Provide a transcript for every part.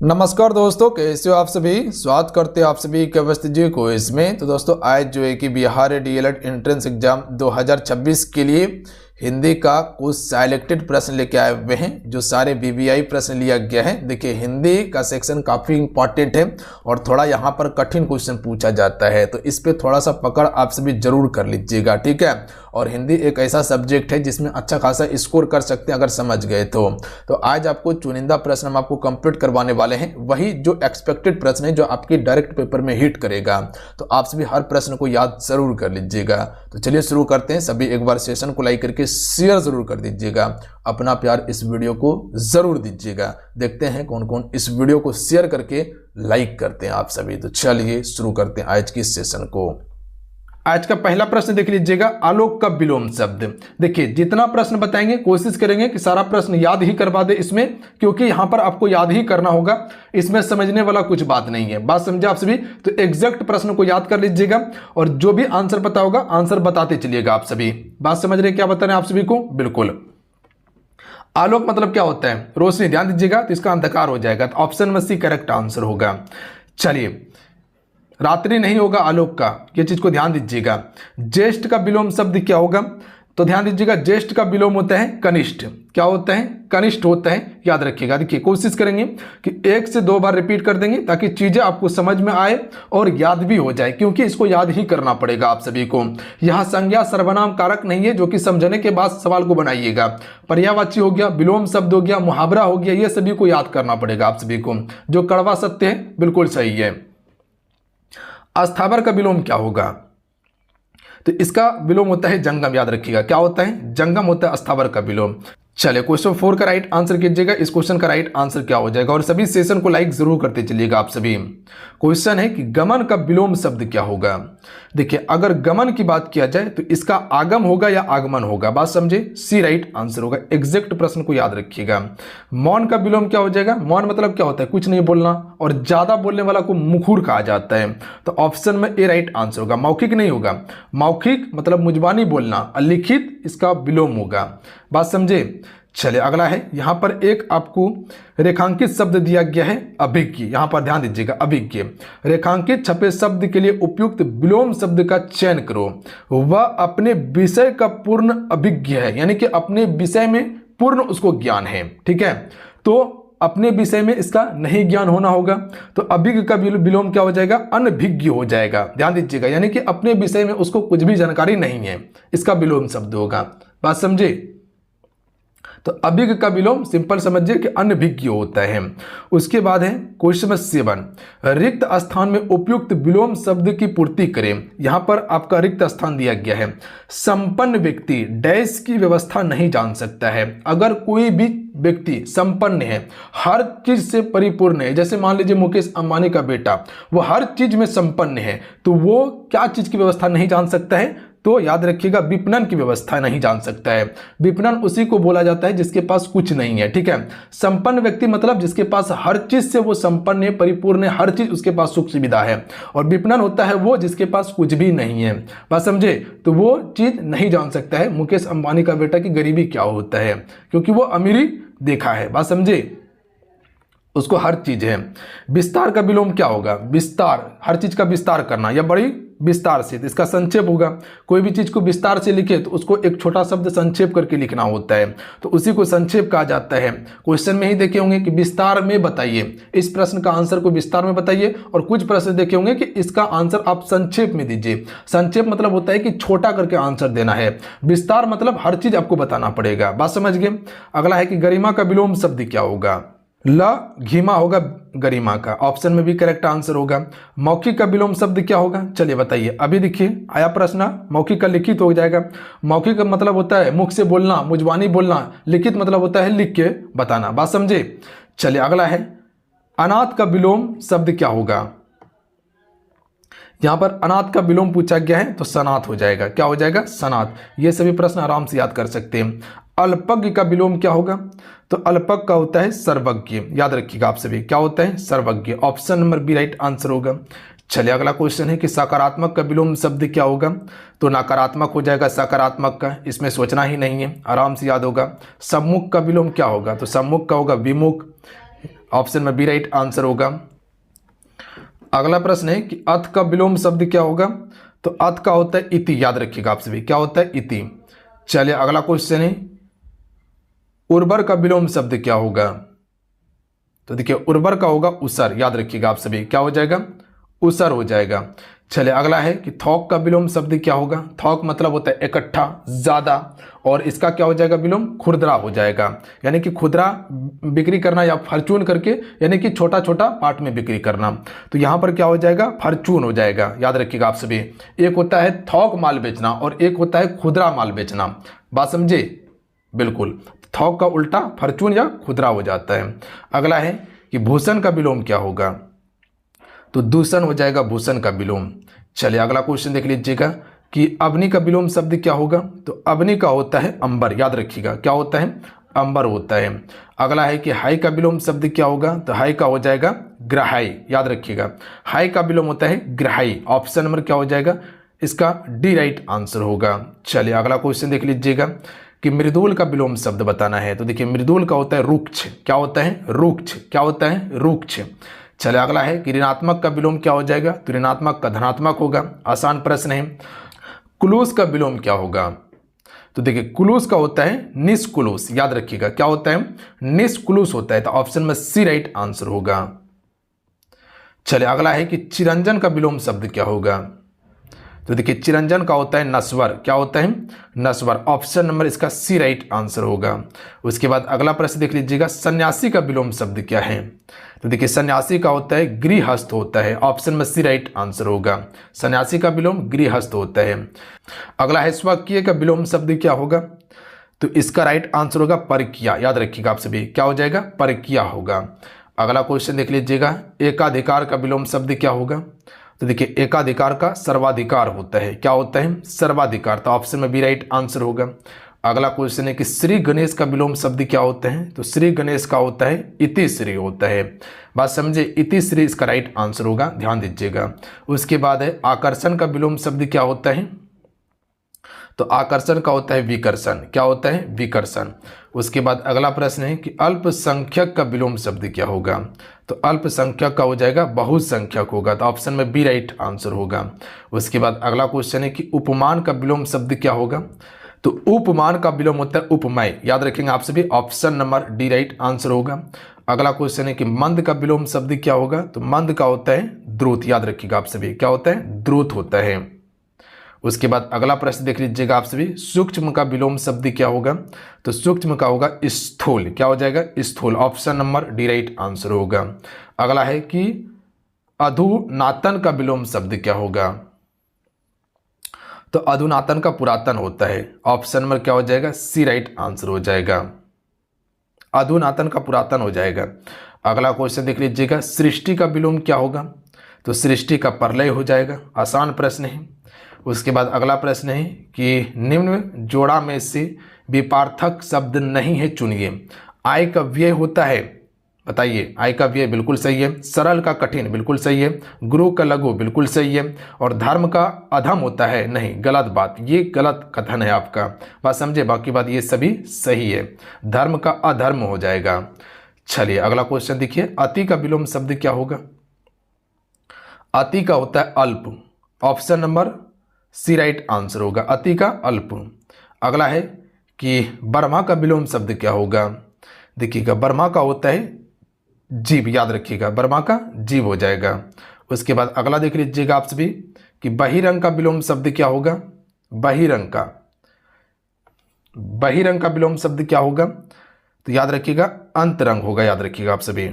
नमस्कार दोस्तों, कैसे हो आप सभी। स्वागत करते हैं आप सभी के अवस्थी जी को इसमें। तो दोस्तों आज जो है कि बिहार डीएलएड एंट्रेंस एग्जाम 2026 के लिए हिंदी का कुछ सिलेक्टेड प्रश्न लेके आए हुए हैं, जो सारे बीबीआई प्रश्न लिया गया है। देखिए हिंदी का सेक्शन काफ़ी इंपॉर्टेंट है और थोड़ा यहाँ पर कठिन क्वेश्चन पूछा जाता है, तो इस पे थोड़ा सा पकड़ आप सभी जरूर कर लीजिएगा, ठीक है। और हिंदी एक ऐसा सब्जेक्ट है जिसमें अच्छा खासा स्कोर कर सकते हैं अगर समझ गए तो आज आपको चुनिंदा प्रश्न हम आपको कंप्लीट करवाने वाले हैं, वही जो एक्सपेक्टेड प्रश्न है जो आपकी डायरेक्ट पेपर में हिट करेगा। तो आप सभी हर प्रश्न को याद जरूर कर लीजिएगा। तो चलिए शुरू करते हैं। सभी एक बार सेशन को लाइक करके शेयर जरूर कर दीजिएगा, अपना प्यार इस वीडियो को जरूर दीजिएगा। देखते हैं कौन कौन इस वीडियो को शेयर करके लाइक करते हैं आप सभी। तो चलिए शुरू करते हैं आज की सेशन को। आज का पहला प्रश्न देख लीजिएगा, आलोक का विलोम शब्द। देखिए जितना प्रश्न बताएंगे कोशिश करेंगे कि सारा प्रश्न याद ही करवा दे इसमें, क्योंकि यहां पर आपको याद ही करना होगा, इसमें समझने वाला कुछ बात नहीं है। बात समझे आप सभी? तो एग्जैक्ट प्रश्न को याद कर लीजिएगा और जो भी आंसर पता होगा आंसर बताते चलिएगा आप सभी। बात समझ रहे क्या बता रहे हैं आप सभी को? बिल्कुल। आलोक मतलब क्या होता है? रोशनी। ध्यान दीजिएगा, तो इसका अंधकार हो जाएगा, तो ऑप्शन में सी करेक्ट आंसर होगा। चलिए रात्रि नहीं होगा आलोक का, ये चीज को ध्यान दीजिएगा। ज्येष्ठ का विलोम शब्द क्या होगा? तो ध्यान दीजिएगा, ज्येष्ठ का विलोम होता है कनिष्ठ। क्या होता है? कनिष्ठ होता है, याद रखिएगा। देखिए कोशिश करेंगे कि 1 से 2 बार रिपीट कर देंगे ताकि चीजें आपको समझ में आए और याद भी हो जाए, क्योंकि इसको याद ही करना पड़ेगा आप सभी को। यहां संज्ञा सर्वनाम कारक नहीं है, जो कि समझने के बाद सवाल को बनाइएगा। पर्यायवाची हो गया, विलोम शब्द हो गया, मुहावरा हो गया, ये सभी को याद करना पड़ेगा आप सभी को। जो कड़वा सत्य है बिल्कुल सही है। अस्थावर का विलोम क्या होगा? तो इसका विलोम होता है जंगम। याद रखिएगा क्या होता है? जंगम होता है अस्थावर का विलोम। चलिए क्वेश्चन 4 का राइट आंसर कीजिएगा। इस क्वेश्चन का राइट आंसर क्या हो जाएगा? और सभी सेशन को लाइक जरूर करते चलिएगा आप सभी। क्वेश्चन है कि गमन का विलोम शब्द क्या होगा? देखिए अगर गमन की बात किया जाए तो इसका आगम होगा या आगमन होगा। बात समझे? सी राइट आंसर होगा। एग्जैक्ट प्रश्न को याद रखिएगा। मौन का विलोम क्या हो जाएगा? मौन मतलब क्या होता है? कुछ नहीं बोलना, और ज्यादा बोलने वाला को मुखुर कहा जाता है, तो ऑप्शन में ए राइट आंसर होगा। मौखिक नहीं होगा, मौखिक मतलब मुजबानी बोलना, और लिखित इसका विलोम होगा। बात समझे? चलिए अगला है, यहां पर एक आपको रेखांकित शब्द दिया गया है अभिज्ञ। यहां पर ध्यान दीजिएगा, अभिज्ञ। रेखांकित छपे शब्द के लिए उपयुक्त विलोम शब्द का चयन करो। वह अपने विषय का पूर्ण अभिज्ञ है, यानी कि अपने विषय में पूर्ण उसको ज्ञान है, ठीक है। तो अपने विषय में इसका नहीं ज्ञान होना होगा, तो अभिज्ञ का विलोम क्या हो जाएगा? अनभिज्ञ हो जाएगा। ध्यान दीजिएगा, यानी कि अपने विषय में उसको कुछ भी जानकारी नहीं है, इसका विलोम शब्द होगा। बात समझे? तो अभिज्ञ का विलोम सिंपल समझिए कि अनभिज्ञ होता है। उसके बाद है क्वेश्चन 7, रिक्त स्थान में उपयुक्त विलोम शब्द की पूर्ति करें। यहां पर आपका रिक्त स्थान दिया गया है। संपन्न व्यक्ति डैश की व्यवस्था नहीं जान सकता है। अगर कोई भी व्यक्ति संपन्न है, हर चीज से परिपूर्ण है, जैसे मान लीजिए मुकेश अंबानी का बेटा, वो हर चीज में संपन्न है, तो वो क्या चीज की व्यवस्था नहीं जान सकता है? तो याद रखिएगा, विपणन की व्यवस्था नहीं जान सकता है। विपणन उसी को बोला जाता है जिसके पास कुछ नहीं है, ठीक है। संपन्न व्यक्ति मतलब जिसके पास हर चीज से वो संपन्न है, परिपूर्ण है, हर चीज उसके पास सुख सुविधा है। और विपणन होता है वो जिसके पास कुछ भी नहीं है। बात समझे? तो वो चीज नहीं जान सकता है मुकेश अंबानी का बेटा की गरीबी क्या होता है, क्योंकि वो अमीरी देखा है। बात समझे? उसको हर चीज है। विस्तार का विलोम क्या होगा? विस्तार, हर चीज का विस्तार करना या बड़ी विस्तार से, तो इसका संक्षेप होगा। कोई भी चीज को विस्तार से लिखे तो उसको एक छोटा शब्द संक्षेप करके लिखना होता है, तो उसी को संक्षेप कहा जाता है। क्वेश्चन में ही देखे होंगे कि विस्तार में बताइए, इस प्रश्न का आंसर को विस्तार में बताइए, और कुछ प्रश्न देखे होंगे कि इसका आंसर आप संक्षेप में दीजिए। संक्षेप मतलब होता है कि छोटा करके आंसर देना है, विस्तार मतलब हर चीज आपको बताना पड़ेगा। बात समझ गए? अगला है कि गरिमा का विलोम शब्द क्या होगा? ल घीमा होगा गरिमा का, ऑप्शन में भी करेक्ट आंसर होगा। मौखिक का विलोम शब्द क्या होगा? चलिए बताइए। अभी देखिए आया प्रश्न, मौखिक का लिखित हो जाएगा। मौखिक का मतलब होता है मुख से बोलना, मुजबानी बोलना। लिखित मतलब होता है लिख के बताना। बात समझे? चलिए अगला है, अनाथ का विलोम शब्द क्या होगा? यहां पर अनाथ का विलोम पूछा गया है, तो सनाथ हो जाएगा। क्या हो जाएगा? सनाथ। ये सभी प्रश्न आराम से याद कर सकते हैं। अल्पज्ञ का विलोम क्या होगा? तो अल्पज्ञ का होता है सर्वज्ञ। याद रखिएगा आप सभी, क्या होता है? सर्वज्ञ। Option number B right answer होगा। चलिए अगला क्वेश्चन है कि सकारात्मक का विलोम शब्द क्या होगा? तो नकारात्मक हो जाएगा सकारात्मक का, इसमें सोचना ही नहीं है, आराम से याद होगा। सम्मुख का विलोम क्या होगा? तो सम्मुख का होगा विमुख। ऑप्शन में बी राइट आंसर होगा। अगला प्रश्न है कि अथ का विलोम शब्द क्या होगा? तो अथ का होता है इति, याद रखिएगा आप सभी, क्या होता है? इति। चलिए अगला क्वेश्चन है उर्वर का विलोम शब्द क्या होगा? तो देखिए उर्वर का होगा उसर, याद रखिएगा आप सभी, क्या हो जाएगा? उसर हो जाएगा। चलिए अगला है कि थोक का विलोम शब्द क्या होगा? थोक मतलब होता है इकट्ठा, ज्यादा, और इसका क्या हो जाएगा विलोम? खुरदरा हो जाएगा, यानी कि खुदरा बिक्री करना या फॉर्चून करके, यानी कि छोटा छोटा पार्ट में बिक्री करना। तो यहाँ पर क्या हो जाएगा? फॉर्चून हो जाएगा, याद रखिएगा आप सभी। एक होता है थोक माल बेचना और एक होता है खुदरा माल बेचना, बात समझे? बिल्कुल, थोक का उल्टा फॉर्चून या खुदरा हो जाता है। अगला है कि भूषण का विलोम क्या होगा? तो दूषण हो जाएगा भूषण का विलोम। चलिए अगला क्वेश्चन देख लीजिएगा कि अवनी का विलोम शब्द क्या होगा? तो अवनी का होता है अंबर, याद रखिएगा, क्या होता है? अंबर होता है। अगला है कि हाई का विलोम शब्द क्या होगा? तो हाई का हो जाएगा ग्रहाई, याद रखिएगा, हाई का विलोम होता है ग्रहाई। ऑप्शन नंबर क्या हो जाएगा? इसका डी राइट आंसर होगा। चलिए अगला क्वेश्चन देख लीजिएगा कि मृदुल का विलोम शब्द बताना है। तो देखिए मृदुल का होता है रुक्ष, क्या होता है? रुक्ष, क्या होता है? रुक्ष। चलिए अगला है कि ऋणात्मक का विलोम क्या हो जाएगा? तो ऋणात्मक का धनात्मक होगा, आसान प्रश्न है। कुलूस का विलोम क्या होगा? तो देखिए कुलूस का होता है निष्कुलूस, याद रखिएगा, क्या होता है? निष्कुलूस होता है। तो ऑप्शन में सी राइट आंसर होगा। चलिए अगला है कि चिरंजन का विलोम शब्द क्या होगा? तो देखिए चिरंजन का होता है नस्वर, क्या होता है? नस्वर। ऑप्शन नंबर इसका सी राइट आंसर होगा। उसके बाद अगला प्रश्न देख लीजिएगा, सन्यासी का विलोम शब्द क्या है? तो देखिए सन्यासी का होता है गृहस्थ होता है। ऑप्शन में सी राइट आंसर होगा। सन्यासी का विलोम गृहस्थ होता है। अगला है स्वकीय का विलोम शब्द क्या होगा? तो इसका राइट आंसर होगा परकीय, याद रखिएगा आप सभी, क्या हो जाएगा? परकीय होगा। अगला क्वेश्चन देख लीजिएगा, एकाधिकार का विलोम शब्द क्या होगा? तो देखिए एकाधिकार का सर्वाधिकार होता है, क्या होता है? सर्वाधिकार। तो ऑप्शन में बी राइट आंसर होगा। अगला क्वेश्चन है कि श्री गणेश का विलोम शब्द क्या होता है? तो श्री गणेश का होता है इति श्री होता है, बात समझे? इति श्री इसका राइट आंसर होगा, ध्यान दीजिएगा। उसके बाद है आकर्षण का विलोम शब्द क्या होता है? तो आकर्षण का होता है विकर्षण, क्या होता है? विकर्षण। उसके बाद अगला प्रश्न है कि अल्पसंख्यक का विलोम शब्द क्या होगा? तो अल्पसंख्यक का हो जाएगा बहुसंख्यक होगा। तो ऑप्शन में बी राइट आंसर होगा। उसके बाद अगला क्वेश्चन है कि उपमान का विलोम शब्द क्या होगा? तो उपमान का विलोम होता है उपमय, याद रखेंगे आप सभी, option number D right answer होगा। अगला क्वेश्चन है कि मंद का विलोम शब्द क्या होगा? तो मंद का होता है द्रुत, याद रखिएगा आप सभी, क्या होता है? द्रुत होता है। उसके बाद अगला प्रश्न देख लीजिएगा आप सभी, सूक्ष्म का विलोम शब्द क्या होगा? तो सूक्ष्म का होगा स्थूल, क्या हो जाएगा? स्थूल। Option number D right answer होगा। अगला है कि अधुनातन का विलोम शब्द क्या होगा? तो अधुनातन का पुरातन होता है। ऑप्शन नंबर क्या हो जाएगा? सी राइट आंसर हो जाएगा, अधुनातन का पुरातन हो जाएगा। अगला क्वेश्चन देख लीजिएगा, सृष्टि का विलोम क्या होगा? तो सृष्टि का प्रलय हो जाएगा, आसान प्रश्न है। उसके बाद अगला प्रश्न है कि निम्न जोड़ा में से विपार्थक शब्द नहीं है, चुनिए। आय का व्यय होता है, बताइए। आय का व्यय बिल्कुल सही है। सरल का कठिन बिल्कुल सही है। गुरु का लघु बिल्कुल सही है। और धर्म का अधम होता है, नहीं, गलत बात, ये गलत कथन है आपका, बात समझे? बाकी बात ये सभी सही है, धर्म का अधर्म हो जाएगा। चलिए अगला क्वेश्चन देखिए, अति का विलोम शब्द क्या होगा? अति का होता है अल्प। Option number C right answer होगा, अति का अल्प। अगला है कि बर्मा का विलोम शब्द क्या होगा? देखिएगा बर्मा का होता है जीव, याद रखिएगा, बर्मा का जीव हो जाएगा। उसके बाद अगला देख लीजिएगा आप सभी कि बहिरंग का विलोम शब्द क्या होगा? बहिरंग का विलोम शब्द क्या होगा? तो याद रखिएगा अंतरंग होगा, याद रखिएगा आप सभी।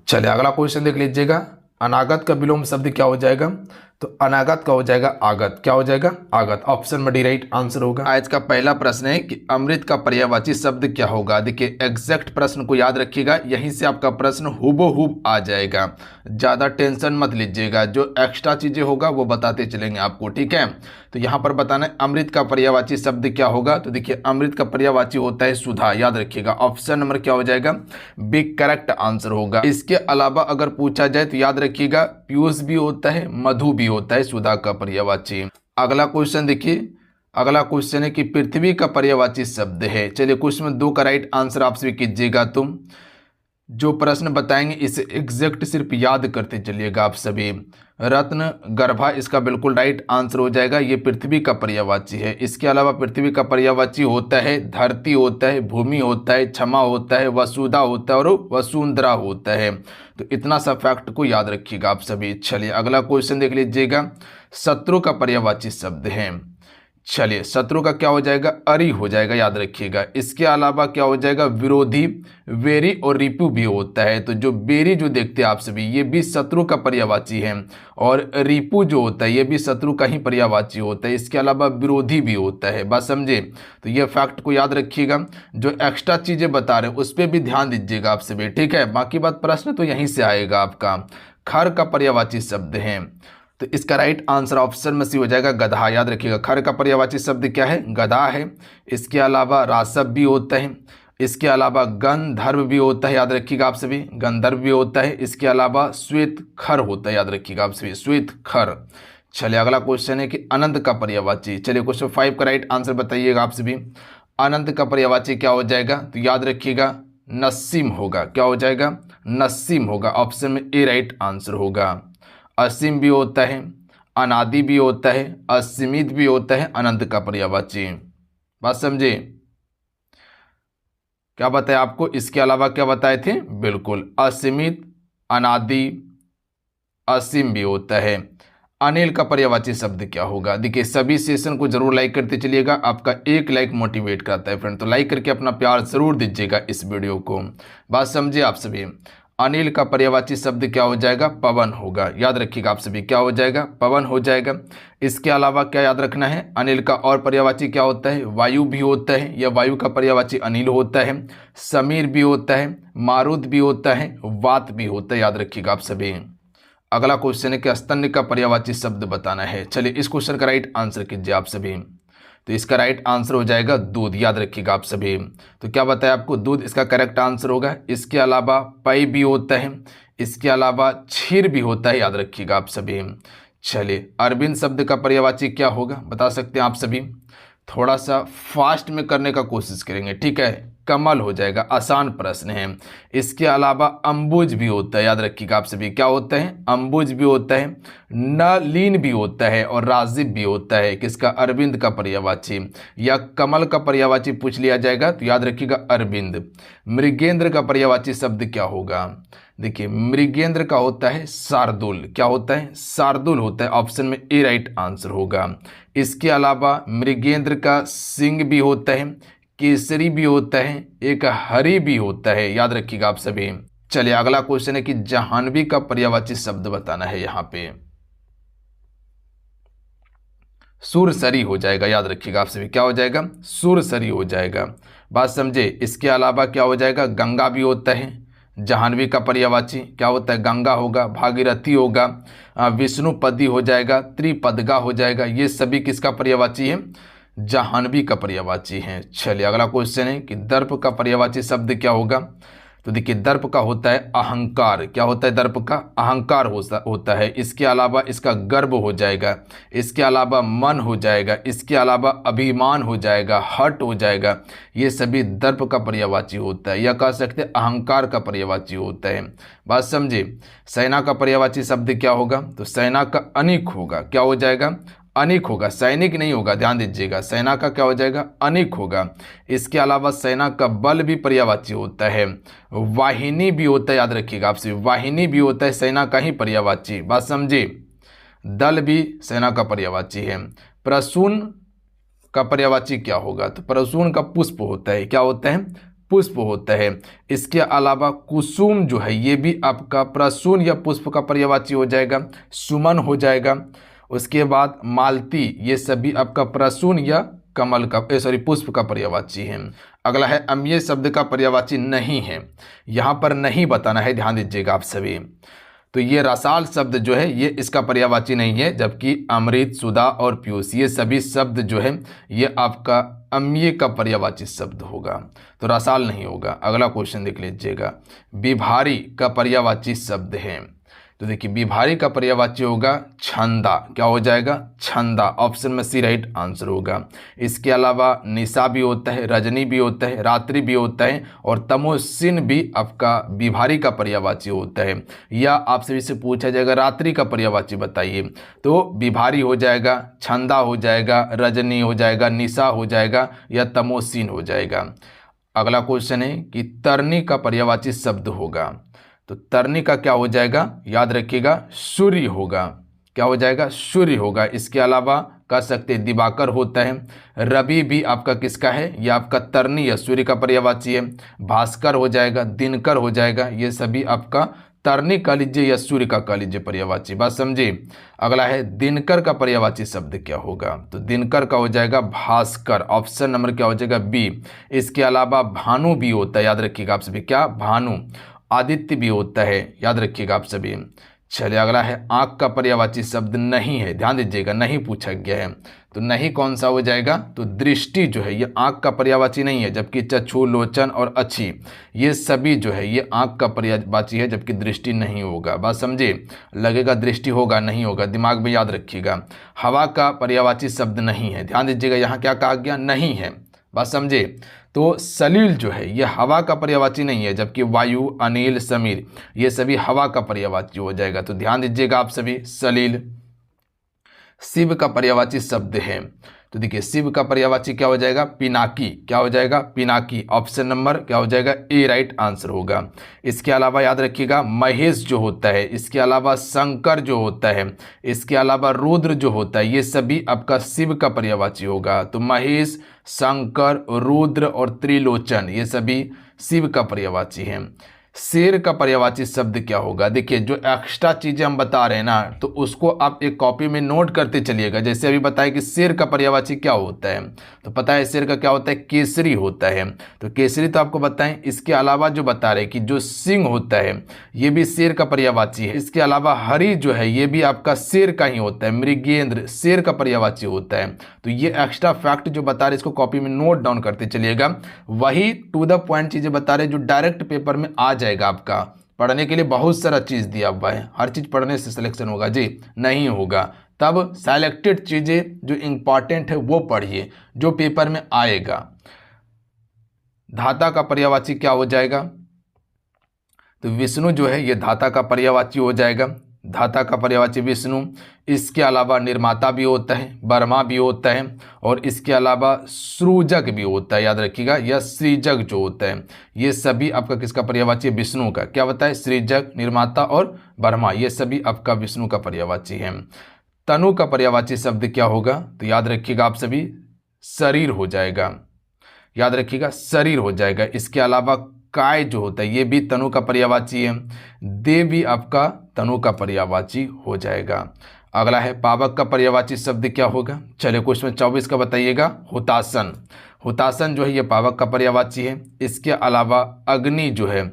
चलिए अगला क्वेश्चन देख लीजिएगा, अनागत का विलोम शब्द क्या हो जाएगा? तो अनागत का हो जाएगा आगत, क्या हो जाएगा? आगत। ऑप्शन में डी राइट आंसर होगा। आज का पहला प्रश्न है कि अमृत का पर्यायवाची शब्द क्या होगा? देखिए एग्जैक्ट प्रश्न को याद रखिएगा, यहीं से आपका प्रश्न हूबहू आ जाएगा, ज़्यादा टेंशन मत लीजिएगा, जो एक्स्ट्रा चीज़ें होगा वो बताते चलेंगे आपको, ठीक है? तो यहाँ पर बताना है अमृत का पर्यायवाची शब्द क्या होगा? तो देखिए अमृत का पर्यायवाची होता है सुधा, याद रखिएगा। ऑप्शन नंबर क्या हो जाएगा? बी करेक्ट आंसर होगा। इसके अलावा अगर पूछा जाए तो याद रखिएगा पीयूष भी होता है, मधु भी होता है सुधा का पर्यायवाची। अगला क्वेश्चन देखिए, अगला क्वेश्चन है कि पृथ्वी का पर्यायवाची शब्द है। चलिए क्वेश्चन में 2 का राइट आंसर आप सभी कीजिएगा। तुम जो प्रश्न बताएंगे इसे एग्जैक्ट सिर्फ याद करते चलिएगा आप सभी। रत्न गर्भा इसका बिल्कुल राइट आंसर हो जाएगा। ये पृथ्वी का पर्यायवाची है। इसके अलावा पृथ्वी का पर्यायवाची होता है धरती होता है, भूमि होता है, क्षमा होता है, वसुधा होता है और वसुंधरा होता है। तो इतना सा फैक्ट को याद रखिएगा आप सभी। चलिए अगला क्वेश्चन देख लीजिएगा। शत्रु का पर्यायवाची शब्द है। चलिए शत्रु का क्या हो जाएगा, अरि हो जाएगा, याद रखिएगा। इसके अलावा क्या हो जाएगा, विरोधी, वेरी और रिपु भी होता है। तो जो बेरी जो देखते हैं आप सभी ये भी शत्रु का पर्यायवाची है, और रिपु जो होता है ये भी शत्रु का ही पर्यायवाची होता है। इसके अलावा विरोधी भी होता है। बात समझे? तो ये फैक्ट को याद रखिएगा। जो एक्स्ट्रा चीजें बता रहे हैं उस पर भी ध्यान दीजिएगा आप सभी, ठीक है। बाकी बात प्रश्न तो यहीं से आएगा आपका। खर का पर्यायवाची शब्द है, तो इसका राइट आंसर ऑप्शन में सी हो जाएगा गधा। याद रखिएगा खर का पर्यायवाची शब्द क्या है, गधा है। इसके अलावा रासव भी होता है। इसके अलावा गंधर्व भी होता है, याद रखिएगा आप सभी, गंधर्व भी होता है। इसके अलावा श्वेत खर होता है, याद रखिएगा आप सभी, श्वेत खर। चलिए अगला क्वेश्चन है कि अनंत का पर्यायवाची। चलिए क्वेश्चन 5 का राइट आंसर बताइएगा आप सभी। अनंत का पर्यायवाची क्या हो जाएगा, तो याद रखिएगा नसीम होगा। क्या हो जाएगा, नसीम होगा। ऑप्शन में ए राइट आंसर होगा। असीम भी होता है, अनादि भी होता है, असीमित भी होता है अनंत का पर्यायवाची। बात समझे? क्या बताया आपको, इसके अलावा क्या बताए थे, बिल्कुल असीमित, अनादि, असीम भी होता है। अनिल का पर्यायवाची शब्द क्या होगा। देखिए सभी सेशन को जरूर लाइक करते चलिएगा। आपका एक लाइक मोटिवेट करता है फ्रेंड, तो लाइक करके अपना प्यार जरूर दीजिएगा इस वीडियो को। बात समझे आप सभी। अनिल का पर्यायवाची शब्द क्या हो जाएगा, पवन होगा। याद रखिएगा आप सभी, क्या हो जाएगा, पवन हो जाएगा। इसके अलावा क्या याद रखना है, अनिल का और पर्यायवाची क्या होता है, वायु भी होता है, या वायु का पर्यायवाची अनिल होता है। समीर भी होता है, मारुत भी होता है, वात भी होता है, याद रखिएगा आप सभी। अगला क्वेश्चन है कि स्तन्य का पर्यायवाची शब्द बताना है। चलिए इस क्वेश्चन का राइट आंसर कीजिए आप सभी। तो इसका राइट आंसर हो जाएगा दूध। याद रखिएगा आप सभी। तो क्या बताया आपको, दूध इसका करेक्ट आंसर होगा। इसके अलावा पई भी होता है, इसके अलावा क्षीर भी होता है, याद रखिएगा आप सभी। चलिए अरविंद शब्द का पर्यायवाची क्या होगा, बता सकते हैं आप सभी। थोड़ा सा फास्ट में करने का कोशिश करेंगे, ठीक है। कमल हो जाएगा, आसान प्रश्न है। इसके अलावा अंबुज भी होता है, याद रखिएगा आप सभी। क्या होता है, अंबुज भी होता है, नलीन भी होता है, और राजीव भी होता है। किसका, अरविंद का पर्यायवाची। या कमल का पर्यायवाची पूछ लिया जाएगा तो याद रखिएगा अरविंद। मृगेंद्र का पर्यायवाची शब्द क्या होगा। देखिए मृगेंद्र का होता है शार्दुल। क्या होता है, शार्दुल होता है। ऑप्शन में ए राइट आंसर होगा। इसके अलावा मृगेंद्र का सिंह भी होता है, केसरी भी होता है, एक हरि भी होता है, याद रखिएगा आप सभी। चलिए अगला क्वेश्चन है कि जाह्नवी का पर्यायवाची शब्द बताना है। यहां पे सुरसरी हो जाएगा, याद रखिएगा आप सभी। क्या हो जाएगा, सुरसरी हो जाएगा। बात समझे। इसके अलावा क्या हो जाएगा, गंगा भी होता है। जाह्नवी का पर्यायवाची क्या होता है, गंगा होगा, भागीरथी होगा, विष्णुपदी हो जाएगा, त्रिपदगा हो जाएगा। ये सभी किसका पर्यायवाची है, जाह्नवी का पर्यायवाची है। चलिए अगला क्वेश्चन है कि दर्प का पर्यायवाची शब्द क्या होगा। तो देखिए दर्प का होता है अहंकार। क्या होता है, दर्प का अहंकार होता है। इसके अलावा इसका गर्व हो जाएगा, इसके अलावा मन हो जाएगा, इसके अलावा अभिमान हो जाएगा, हट हो जाएगा। ये सभी दर्प का पर्यायवाची होता है, या कह सकते हैं अहंकार का पर्यायवाची होता है। बात समझे। सेना का पर्यायवाची शब्द क्या होगा, तो सेना का अनिक होगा। क्या हो जाएगा, अनिक होगा, सैनिक नहीं होगा, ध्यान दीजिएगा। सेना का क्या हो जाएगा, अनिक होगा। इसके अलावा सेना का बल भी पर्यायवाची होता है। वाहिनी भी होता है, याद रखिएगा आपसे, वाहिनी भी होता है सेना का ही पर्यायवाची। बात समझे। दल भी सेना का पर्यायवाची है। प्रसून का पर्यायवाची क्या होगा, तो प्रसून का पुष्प होता है। क्या होता है, पुष्प होता है। इसके अलावा कुसुम जो है ये भी आपका प्रसून या पुष्प का पर्यायवाची हो जाएगा, सुमन हो जाएगा। उसके बाद मालती, ये सभी आपका प्रसून या कमल का पुष्प का पर्यायवाची है। अगला है अम्लीय शब्द का पर्यायवाची नहीं है। यहाँ पर नहीं बताना है, ध्यान दीजिएगा आप सभी। तो ये रसाल शब्द जो है ये इसका पर्यायवाची नहीं है, जबकि अमृत, सुधा और पीयूष ये सभी शब्द जो है ये आपका अम्लीय का पर्यायवाची शब्द होगा, तो रसाल नहीं होगा। अगला क्वेश्चन देख लीजिएगा। विभारी का पर्यायवाची शब्द है। तो देखिए विभारी का पर्यायवाची होगा छंदा, क्या हो जाएगा छंदा, ऑप्शन में सी राइट आंसर होगा। इसके अलावा निशा भी होता है, रजनी भी होता है, रात्रि भी होता है और तमोसिन भी आपका विभारी का पर्यायवाची होता है। या आपसे इससे पूछा जाएगा रात्रि का पर्यायवाची बताइए, तो विभारी हो जाएगा, छंदा हो जाएगा, रजनी हो जाएगा, निशा हो जाएगा या तमोसिन हो जाएगा। अगला क्वेश्चन है कि तरनी का पर्यायवाची शब्द होगा, तो तरनी का क्या हो जाएगा, याद रखिएगा सूर्य होगा, क्या हो जाएगा सूर्य होगा। इसके अलावा कह सकते हैं दिवाकर होता है, रवि भी आपका किसका है, यह आपका तरनी या सूर्य का पर्यायवाची है। भास्कर हो जाएगा, दिनकर हो जाएगा, ये सभी आपका तरनी कह लीजिए या सूर्य का कह लीजिए पर्यायवाची, बात समझे। अगला है दिनकर का पर्यायवाची शब्द क्या होगा, तो दिनकर का हो जाएगा भास्कर, ऑप्शन नंबर क्या हो जाएगा बी। इसके अलावा भानु भी होता है, याद रखिएगा आप सभी, क्या भानु। आदित्य भी होता है, याद रखिएगा आप सभी। चलिए अगला है आंख का पर्यायवाची शब्द नहीं है, ध्यान दीजिएगा नहीं पूछा गया है, तो नहीं कौन सा हो जाएगा, तो दृष्टि जो है ये आंख का पर्यायवाची नहीं है, जबकि चक्षु, लोचन और अच्छी ये सभी जो है ये आंख का पर्यायवाची है, जबकि दृष्टि नहीं होगा, बात समझे। लगेगा दृष्टि होगा, नहीं होगा, दिमाग में याद रखिएगा। हवा का पर्यायवाची शब्द नहीं है, ध्यान दीजिएगा यहाँ क्या कहा गया, नहीं है, बात समझे। तो सलील जो है ये हवा का पर्यायवाची नहीं है, जबकि वायु, अनिल, समीर ये सभी हवा का पर्यायवाची हो जाएगा, तो ध्यान दीजिएगा आप सभी सलील। शिव का पर्यायवाची शब्द है, तो देखिए शिव का पर्यायवाची क्या हो जाएगा पिनाकी, क्या हो जाएगा पिनाकी, ऑप्शन नंबर क्या हो जाएगा ए राइट आंसर होगा। इसके अलावा याद रखिएगा महेश जो होता है, इसके अलावा शंकर जो होता है, इसके अलावा रुद्र जो होता है, ये सभी आपका शिव का पर्यायवाची होगा। तो महेश, शंकर, रुद्र और त्रिलोचन ये सभी शिव का पर्यायवाची हैं। शेर का पर्यायवाची शब्द क्या होगा, देखिए जो एक्स्ट्रा चीजें हम बता रहे हैं ना, तो उसको आप एक कॉपी में नोट करते चलिएगा। जैसे अभी बताया कि शेर का पर्यायवाची क्या होता है, तो पता है शेर का क्या होता है केसरी होता है, तो केसरी तो आपको बताएं। इसके अलावा जो बता रहे कि जो सिंह होता है ये भी शेर का पर्यायवाची है। इसके अलावा हरि जो है ये भी आपका शेर का ही होता है। मृगेंद्र शेर का पर्यायवाची होता है। तो ये एक्स्ट्रा फैक्ट जो बता रहे इसको कॉपी में नोट डाउन करते चलिएगा। वही टू द पॉइंट चीजें बता रहे जो डायरेक्ट पेपर में आ जाएगा। आपका पढ़ने के लिए बहुत सारा चीज दिया हुआ है, हर चीज पढ़ने से सिलेक्शन होगा जी नहीं होगा। तब सेलेक्टेड चीजें जो इंपॉर्टेंट है वो पढ़िए जो पेपर में आएगा। धाता का पर्यायवाची क्या हो जाएगा, तो विष्णु जो है ये धाता का पर्यायवाची हो जाएगा। धाता का पर्यायवाची विष्णु। इसके अलावा निर्माता भी होता है, वर्मा भी होता है और इसके अलावा सृजक भी होता है, याद रखिएगा। यह सृजक जो होता है ये सभी आपका किसका पर्यायवाची है, विष्णु का। क्या बताए सृजक, निर्माता और वर्मा ये सभी आपका विष्णु का पर्यायवाची है। तनु का पर्यायवाची शब्द क्या होगा, तो याद रखिएगा आप सभी शरीर हो जाएगा, याद रखिएगा शरीर हो जाएगा। इसके अलावा काय जो होता है ये भी तनु का पर्यायवाची है। दे भी आपका तनु का पर्यायवाची हो जाएगा। अगला है पावक का पर्यायवाची शब्द क्या होगा, चलिए क्वेश्चन 24 का बताइएगा। हुतासन। हुतासन जो है ये पावक का पर्यायवाची है। इसके अलावा अग्नि जो है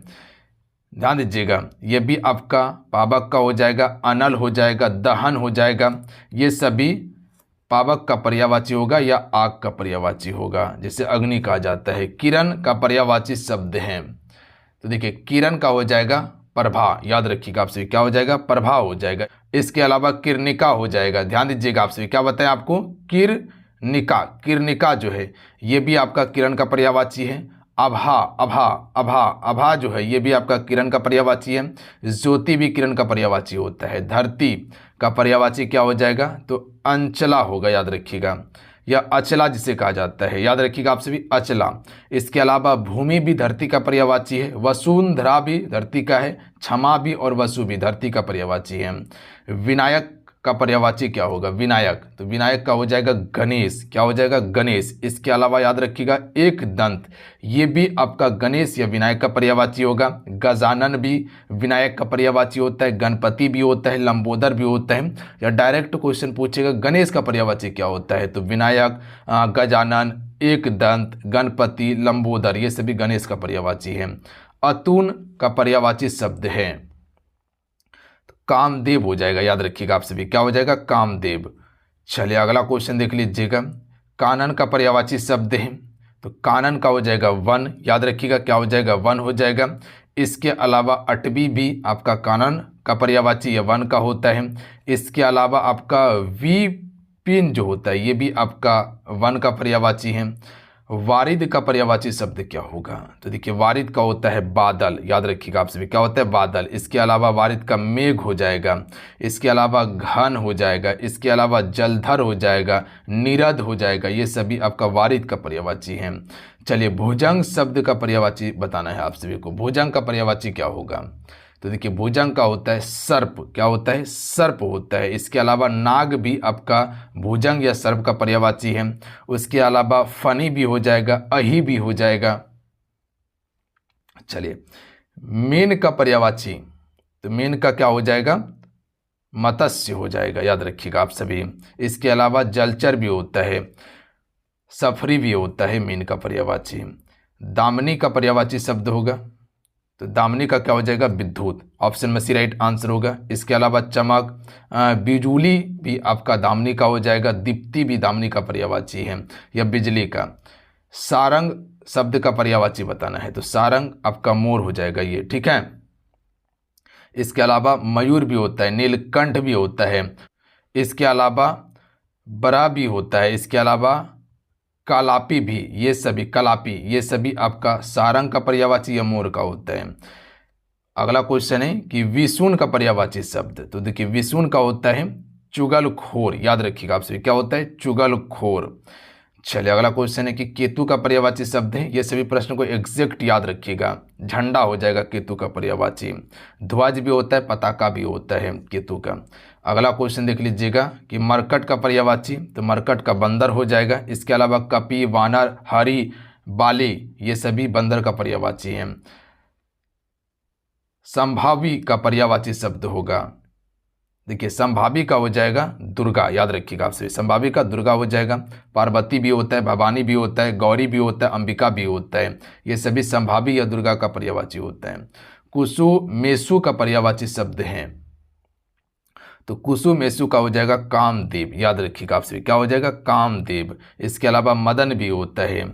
ध्यान दीजिएगा ये भी आपका पावक का हो जाएगा। अनल हो जाएगा, दहन हो जाएगा, ये सभी पावक का पर्यायवाची होगा या आग का पर्यायवाची होगा, जिसे अग्नि कहा जाता है। किरण का पर्यायवाची शब्द है, तो देखिए किरण का हो जाएगा प्रभा, याद रखिएगा आपसे क्या हो जाएगा प्रभा हो जाएगा। इसके अलावा किरनिका हो जाएगा, ध्यान दीजिएगा आपसे क्या बताएं आपको किरनिका। किरनिका जो है ये भी आपका किरण का पर्यायवाची है। अभा अभा अभा अभा जो है ये भी आपका किरण का पर्यायवाची है। ज्योति भी किरण का पर्यायवाची होता है। धरती का पर्यायवाची क्या हो जाएगा, तो अंचला होगा, याद रखिएगा, या अचला जिसे कहा जाता है, याद रखिएगा आपसे भी अचला। इसके अलावा भूमि भी धरती का पर्यायवाची है। वसुंधरा भी धरती का है। क्षमा भी और वसु भी धरती का पर्यायवाची है। विनायक का पर्यायवाची क्या होगा, विनायक, तो विनायक का हो जाएगा गणेश, क्या हो जाएगा गणेश। इसके अलावा याद रखिएगा एक दंत, ये भी आपका गणेश या विनायक का पर्यायवाची होगा। गजानन भी विनायक का पर्यायवाची होता है। गणपति भी होता है, लंबोदर भी होता है। या डायरेक्ट क्वेश्चन पूछेगा गणेश का पर्यायवाची क्या होता है, तो विनायक, गजानन, एक दंत, गणपति, लंबोदर ये सभी गणेश का पर्यायवाची है। अतुन का पर्यायवाची शब्द है, कामदेव हो जाएगा, याद रखिएगा आप सभी क्या हो जाएगा कामदेव। चलिए अगला क्वेश्चन देख लीजिएगा। कानन का पर्यायवाची शब्द है, तो कानन का हो जाएगा वन, याद रखिएगा क्या हो जाएगा वन हो जाएगा। इसके अलावा अटवी भी आपका कानन का पर्यायवाची या वन का होता है। इसके अलावा आपका विपिन जो होता है ये भी आपका वन का पर्यायवाची है। वारिद का पर्यायवाची शब्द क्या होगा? तो देखिए वारिद का होता है बादल, याद रखिएगा आप सभी, क्या होता है? बादल। इसके अलावा वारिद का मेघ हो जाएगा, इसके अलावा घन हो जाएगा, इसके अलावा जलधर हो जाएगा, निरध हो जाएगा, ये सभी आपका वारिद का पर्यायवाची हैं। चलिए भुजंग शब्द का पर्यायवाची बताना है आप सभी को। भुजंग का पर्यायवाची क्या होगा? तो देखिए भुजंग का होता है सर्प, क्या होता है? सर्प होता है। इसके अलावा नाग भी आपका भुजंग या सर्प का पर्यायवाची है। उसके अलावा फनी भी हो जाएगा, अही भी हो जाएगा। चलिए मीन का पर्यायवाची, तो मीन का क्या हो जाएगा? मत्स्य हो जाएगा, याद रखिएगा आप सभी। इसके अलावा जलचर भी होता है, सफरी भी होता है मीन का पर्यायवाची। दामनी का पर्यायवाची शब्द होगा, तो दामनी का क्या हो जाएगा? विद्युत। ऑप्शन में सी राइट आंसर होगा। इसके अलावा चमक, बिजुली भी आपका दामनी का हो जाएगा। दीप्ति भी दामनी का पर्यायवाची है या बिजली का। सारंग शब्द का पर्यायवाची बताना है, तो सारंग आपका मोर हो जाएगा ये, ठीक है। इसके अलावा मयूर भी होता है, नीलकंठ भी होता है, इसके अलावा बरा भी होता है, इसके अलावा कालापी भी, ये सभी कलापी, ये सभी आपका सारंग का पर्यायवाची या मोर का होता है। अगला क्वेश्चन है कि विसून का पर्यायवाची शब्द, तो देखिए विसून का होता है चुगलखोर, याद रखिएगा आप सभी, क्या होता है? चुगलखोर। चलिए अगला क्वेश्चन है कि केतु का पर्यायवाची शब्द है, ये सभी प्रश्न को एग्जैक्ट याद रखिएगा। झंडा हो जाएगा केतु का पर्यायवाची। ध्वज भी होता है, पताका भी होता है केतु का। अगला क्वेश्चन देख लीजिएगा कि मरकट का पर्यायवाची, तो मरकट का बंदर हो जाएगा। इसके अलावा कपी, वानर, हरी, बाली, ये सभी बंदर का पर्यायवाची हैं। संभावी का पर्यायवाची शब्द होगा, देखिए संभावी का हो जाएगा दुर्गा, याद रखिएगा आप सभी, संभावी का दुर्गा हो जाएगा। पार्वती भी होता है, भवानी भी होता है, गौरी भी होता है, अंबिका भी होता है, ये सभी संभावी या दुर्गा का पर्यायवाची होता है। कुसु मेसु का पर्यायवाची शब्द है, तो कुसु मेसु का हो जाएगा कामदेव, याद रखिएगा आप सभी, क्या हो जाएगा? कामदेव। इसके अलावा मदन भी होता है।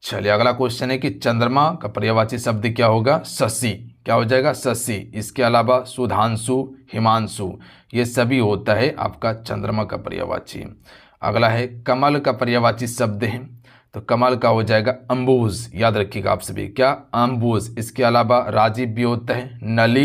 चलिए अगला क्वेश्चन है कि चंद्रमा का पर्यायवाची शब्द क्या होगा? शशि, क्या हो जाएगा? शशि। इसके अलावा सुधांशु, हिमांशु, ये सभी होता है आपका चंद्रमा का पर्यायवाची। अगला है कमल का पर्यायवाची शब्द है, तो कमल का हो जाएगा अंबुज, याद रखिएगा आप सभी, क्या? अंबुज। इसके अलावा राजीव भी होता है, नली,